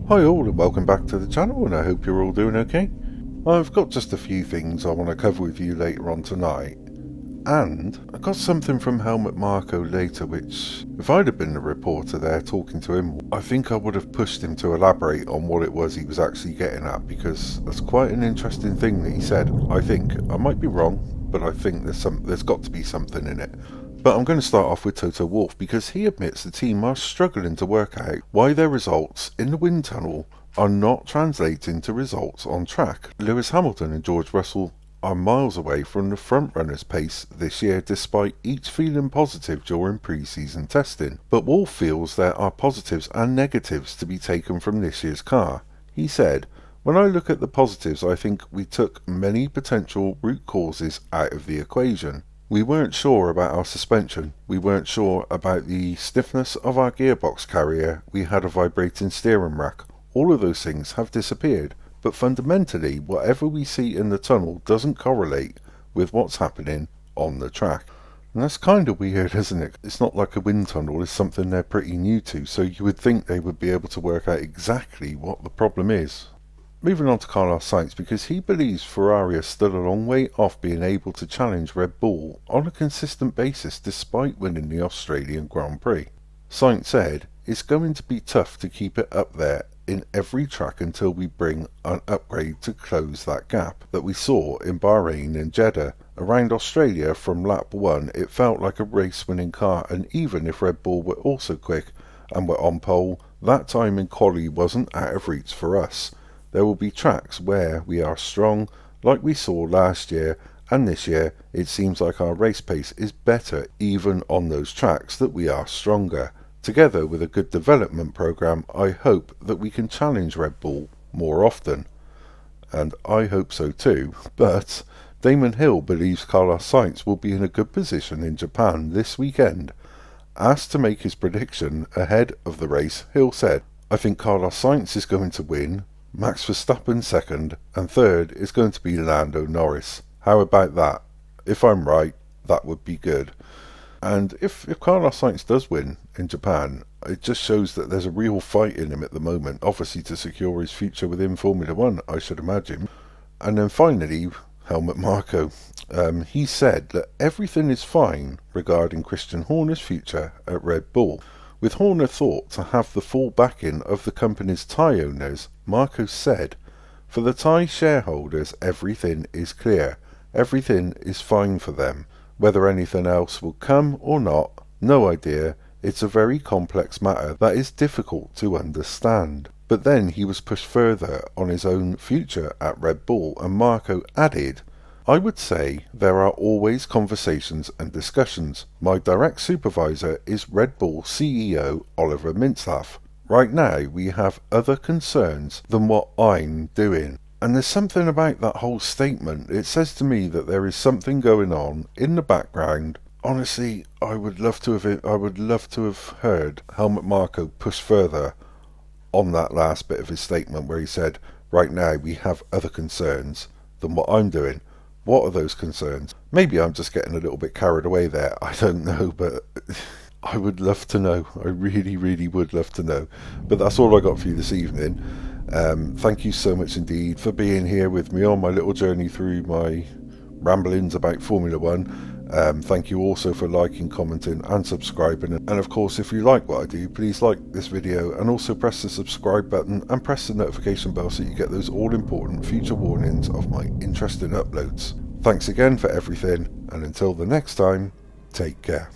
Hi all and welcome back to the channel, and I hope you're all doing okay. I've got just a few things I want to cover with you later on tonight, and I got something from Helmut Marko later which, if I'd have been the reporter there talking to him, I think I would have pushed him to elaborate on what it was he was actually getting at, because that's quite an interesting thing that he said. I think, I might be wrong, but I think there's got to be something in it. But I'm going to start off with Toto Wolff, because he admits the team are struggling to work out why their results in the wind tunnel are not translating to results on track. Lewis Hamilton and George Russell are miles away from the front runners' pace this year, despite each feeling positive during pre-season testing. But Wolff feels there are positives and negatives to be taken from this year's car. He said, "When I look at the positives, I think we took many potential root causes out of the equation. We weren't sure about our suspension, we weren't sure about the stiffness of our gearbox carrier, we had a vibrating steering rack. All of those things have disappeared, but fundamentally whatever we see in the tunnel doesn't correlate with what's happening on the track." And that's kind of weird, isn't it? It's not like a wind tunnel is something they're pretty new to, so you would think they would be able to work out exactly what the problem is. Moving on to Carlos Sainz, because he believes Ferrari are still a long way off being able to challenge Red Bull on a consistent basis despite winning the Australian Grand Prix. Sainz said, "It's going to be tough to keep it up there in every track until we bring an upgrade to close that gap that we saw in Bahrain and Jeddah. Around Australia from lap 1 it felt like a race winning car, and even if Red Bull were also quick and were on pole, that time in quali wasn't out of reach for us. There will be tracks where we are strong, like we saw last year, and this year it seems like our race pace is better even on those tracks that we are stronger. Together with a good development program, I hope that we can challenge Red Bull more often." And I hope so too, but Damon Hill believes Carlos Sainz will be in a good position in Japan this weekend. Asked to make his prediction ahead of the race, Hill said, "I think Carlos Sainz is going to win, Max Verstappen second, and third is going to be Lando Norris. How about that? If I'm right, that would be good." And if Carlos Sainz does win in Japan, it just shows that there's a real fight in him at the moment, obviously to secure his future within Formula 1, I should imagine. And then finally, Helmut Marko. He said that everything is fine regarding Christian Horner's future at Red Bull. With Horner thought to have the full backing of the company's tyre owners, Marko said, "For the tyre shareholders everything is clear, everything is fine for them. Whether anything else will come or not, no idea. It's a very complex matter that is difficult to understand." But then he was pushed further on his own future at Red Bull, and Marko added, "I would say there are always conversations and discussions. My direct supervisor is Red Bull CEO Oliver Mintzlaff. Right now we have other concerns than what I'm doing." And there's something about that whole statement. It says to me that there is something going on in the background. Honestly, I would love to have heard Helmut Marko push further on that last bit of his statement where he said, "Right now we have other concerns than what I'm doing." What are those concerns? Maybe I'm just getting a little bit carried away there. I don't know, but I would love to know. I really, really would love to know. But that's all I got for you this evening. Thank you so much indeed for being here with me on my little journey through my ramblings about Formula 1. Thank you also for liking, commenting and subscribing, and of course if you like what I do, please like this video and also press the subscribe button and press the notification bell so you get those all important future warnings of my interesting uploads. Thanks again for everything, and until the next time, take care.